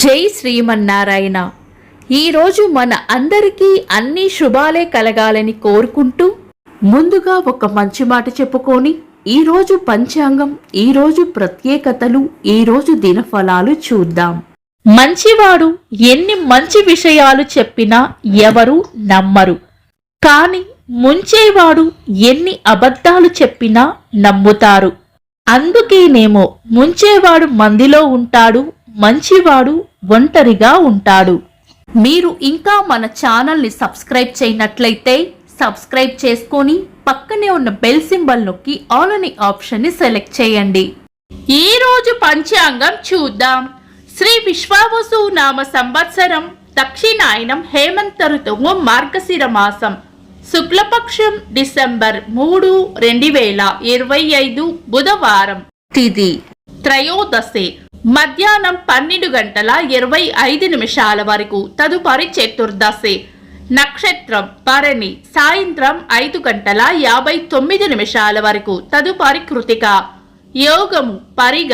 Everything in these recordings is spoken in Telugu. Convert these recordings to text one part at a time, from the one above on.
జై శ్రీమన్నారాయణ. ఈరోజు మన అందరికీ అన్ని శుభాలే కలగాలని కోరుకుంటూ ముందుగా ఒక మంచి మాట చెప్పుకొని ఈరోజు పంచాంగం, ఈరోజు ప్రత్యేకతలు, ఈరోజు దినఫలాలు చూద్దాం. మంచివాడు ఎన్ని మంచి విషయాలు చెప్పినా ఎవరు నమ్మరు, కాని ముంచేవాడు ఎన్ని అబద్ధాలు చెప్పినా నమ్ముతారు. అందుకేనేమో ముంచేవాడు మందిలో ఉంటాడు, మంచివాడు ఒంటరిగా ఉంటాడు. మీరు ఇంకా మన ఛానల్ని సబ్స్క్రైబ్ చేయనట్లయితే సబ్స్క్రైబ్ చేసుకొని పక్కనే ఉన్న బెల్ సింబల్ నొక్కి ఆల్ అనే ఆప్షన్ని సెలెక్ట్ చేయండి. ఈ రోజు పంచాంగం చూద్దాం. శ్రీ విశ్వావసు నామ సంవత్సరం దక్షిణాయనం హేమంత ఋతువు మార్గశిర మాసం శుక్లపక్షం డిసెంబర్ 3, 2025 బుధవారం. తిథి త్రయోదశి మధ్యాహ్నం 12:25 వరకు. తదుపరి చతుర్దశి. నక్షత్రం భరణి. సాయంత్రం 5:59 వరకు. తదుపరి కృతిక. యోగము పరిగ.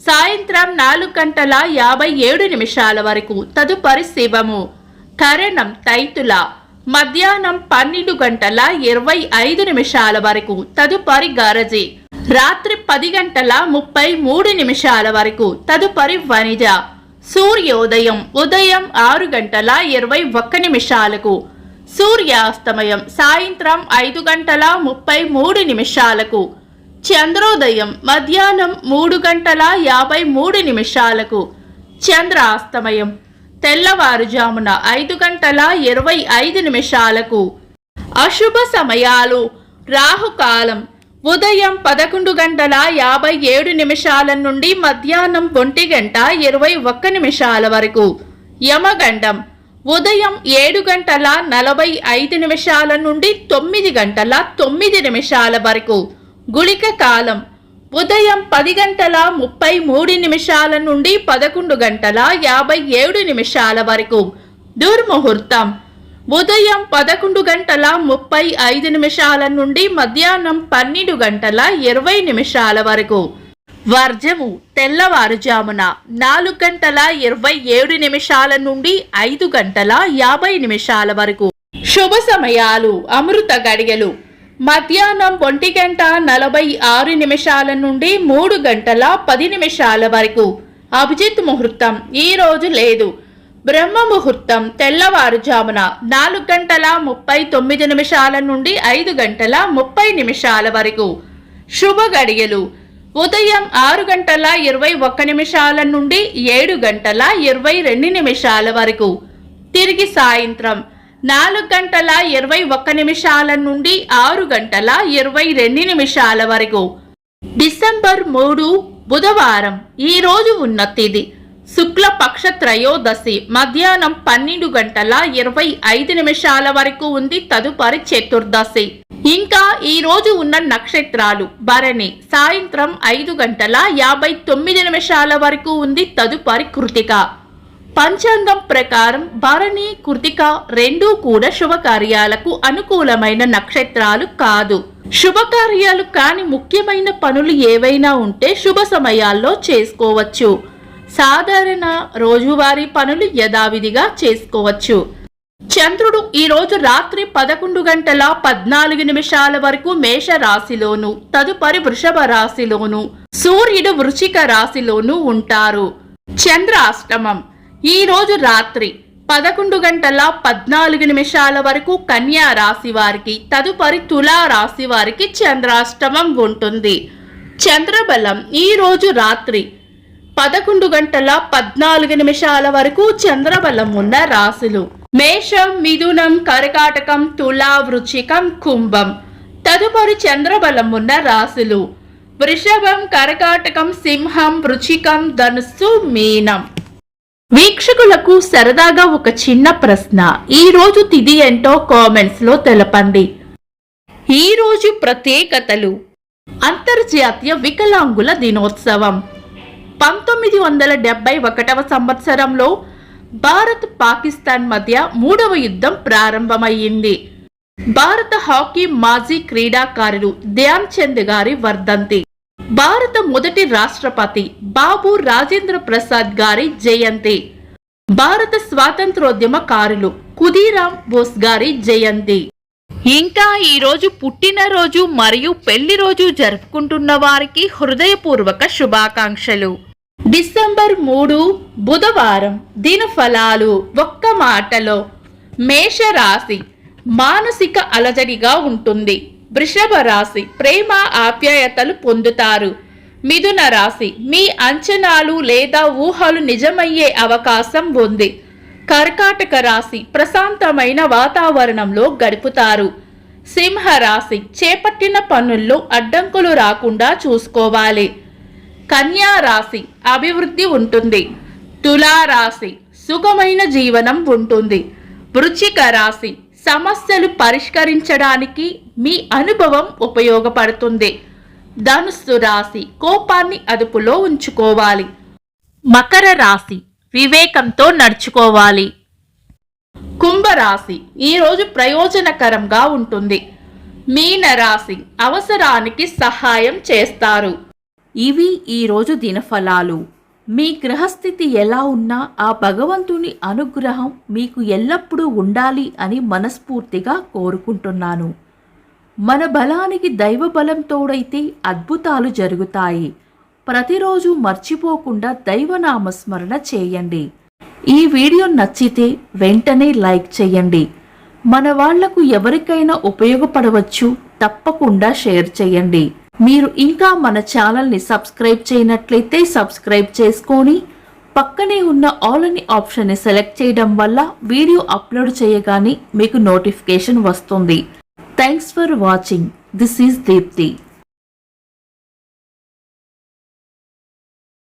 సాయంత్రం 4:57 వరకు. తదుపరి శివము. కరణం తైతుల. మధ్యాహ్నం 12:25 వరకు. తదుపరి గరజి. రాత్రి 10:33 వరకు. తదుపరి వనిజ. సూర్యోదయం ఉదయం 6:21. సూర్యాస్తమయం సాయంత్రం 5:33. చంద్రోదయం మధ్యాహ్నం 3:53. చంద్రాస్తమయం తెల్లవారుజామున 5:25. అశుభ సమయాలు. రాహుకాలం ఉదయం 11:57 నుండి మధ్యాహ్నం 1:21 వరకు. యమగండం ఉదయం 7:45 నుండి 9:09 వరకు. గుళిక కాలం ఉదయం 10:33 నుండి 11:57 వరకు. దుర్ముహూర్తం ఉదయం 11:35 నుండి మధ్యాహ్నం 12:20 వరకు. వర్జము తెల్లవారుజామున 4:27 నుండి 5:50 వరకు. శుభ సమయాలు. అమృత గడియలు మధ్యాహ్నం 1:46 నుండి 3:10 వరకు. అభిజిత్ ముహూర్తం ఈ రోజు లేదు. బ్రహ్మ ముహూర్తం తెల్లవారుజామున 4:39 నుండి 5:30 వరకు. శుభ గడియలు ఉదయం 6:21 నుండి 7:22 వరకు. తిరిగి సాయంత్రం 4:21 నుండి 6:22 వరకు. డిసెంబర్ 3 బుధవారం. ఈ రోజు ఉన్న తిథి శుక్లపక్ష త్రయోదశి మధ్యాహ్నం 12:25 వరకు ఉంది. తదుపరి చతుర్దశి. ఇంకా ఈ రోజు ఉన్న నక్షత్రాలు భరణి సాయంత్రం 5:59 వరకు ఉంది. తదుపరి కృతిక. పంచాంగం ప్రకారం భరణి, కృతిక రెండూ కూడా శుభకార్యాలకు అనుకూలమైన నక్షత్రాలు కాదు. శుభకార్యాలు కాని ముఖ్యమైన పనులు ఏవైనా ఉంటే శుభ సమయాల్లో చేసుకోవచ్చు. సాధారణ రోజువారీ పనులు యథావిధిగా చేసుకోవచ్చు. చంద్రుడు ఈ రోజు రాత్రి 11:14 వరకు మేష రాశిలోను, తదుపరి వృషభ రాశిలోను, సూర్యుడు వృశ్చిక రాశిలోను ఉంటారు. చంద్రాష్టమం ఈ రోజు రాత్రి 11:14 వరకు కన్యా రాశి వారికి, తదుపరి తులా రాశి వారికి చంద్రాష్టమం ఉంటుంది. చంద్రబలం ఈ రోజు రాత్రి 11:14 వరకు చంద్రబలం ఉన్న రాశులు మేషం, మిథునం, కర్కాటకం, తులా, వృశ్చికం, కుంభం. తదుపరి చంద్రబలం ఉన్న రాశులు వృషభం, కర్కాటకం, సింహం, వృశ్చికం, ధనుస్సు, మీనం. వీక్షకులకు సరదాగా ఒక చిన్న ప్రశ్న. ఈ రోజు తిథి ఏంటో కామెంట్స్ లో తెలపండి. ఈ రోజు ప్రత్యేకతలు. అంతర్జాతీయ వికలాంగుల దినోత్సవం. 1971 సంవత్సరంలో భారత్ పాకిస్తాన్ మధ్య 3వ యుద్ధం ప్రారంభమయ్యింది. భారత హాకీ మాజీ క్రీడాకారుడు ధ్యాన్ చంద్ గారి వర్ధంతి. భారత మొదటి రాష్ట్రపతి బాబు రాజేంద్ర ప్రసాద్ గారి జయంతి. భారత స్వాతంత్రోద్యమకారులు ఖుదీరామ్ బోస్ గారి జయంతి. ఇంకా ఈరోజు పుట్టినరోజు మరియు పెళ్లి రోజు జరుపుకుంటున్న వారికి హృదయపూర్వక శుభాకాంక్షలు. డిసెంబర్ 3 బుధవారం. దినఫలాలు. ఒక్క మాటలో మేషరాశి మానసిక అలజడిగా ఉంటుంది. వృషభ రాశి ప్రేమ ఆప్యాయతలు పొందుతారు. మిథున రాశి మీ అంచనాలు లేదా ఊహలు నిజమయ్యే అవకాశం ఉంది. కర్కాటక రాశి ప్రశాంతమైన వాతావరణంలో గడుపుతారు. సింహ రాశి చేపట్టిన పనుల్లో అడ్డంకులు రాకుండా చూసుకోవాలి. కన్యా రాశి అభివృద్ధి ఉంటుంది. తులా రాశి సుఖమైన జీవనం ఉంటుంది. వృశ్చిక రాశి సమస్యలు పరిష్కరించడానికి మీ అనుభవం ఉపయోగపడుతుంది. ధనుస్సు రాశి కోపాన్ని అదుపులో ఉంచుకోవాలి. మకర రాశి వివేకంతో నడుచుకోవాలి. కుంభరాశి ఈరోజు ప్రయోజనకరంగా ఉంటుంది. మీన రాశి అవసరానికి సహాయం చేస్తారు. ఇవి ఈరోజు దినఫలాలు. మీ గ్రహస్థితి ఎలా ఉన్నా ఆ భగవంతుని అనుగ్రహం మీకు ఎల్లప్పుడూ ఉండాలి అని మనస్ఫూర్తిగా కోరుకుంటున్నాను. మన బలానికి దైవ బలం తోడైతే అద్భుతాలు జరుగుతాయి. ప్రతిరోజు మర్చిపోకుండా దైవనామస్మరణ చేయండి. ఈ వీడియో నచ్చితే వెంటనే లైక్ చేయండి. మన వాళ్లకు ఎవరికైనా ఉపయోగపడవచ్చు. తప్పకుండా షేర్ చేయండి. మీరు ఇంకా మన ఛానల్ని సబ్స్క్రైబ్ చేయనట్లయితే సబ్స్క్రైబ్ చేసుకొని పక్కనే ఉన్న ఆల్ అని ఆప్షన్ని సెలెక్ట్ చేయడం వల్ల వీడియో అప్లోడ్ చేయగానే మీకు నోటిఫికేషన్ వస్తుంది. Thanks for watching. This is Deepti.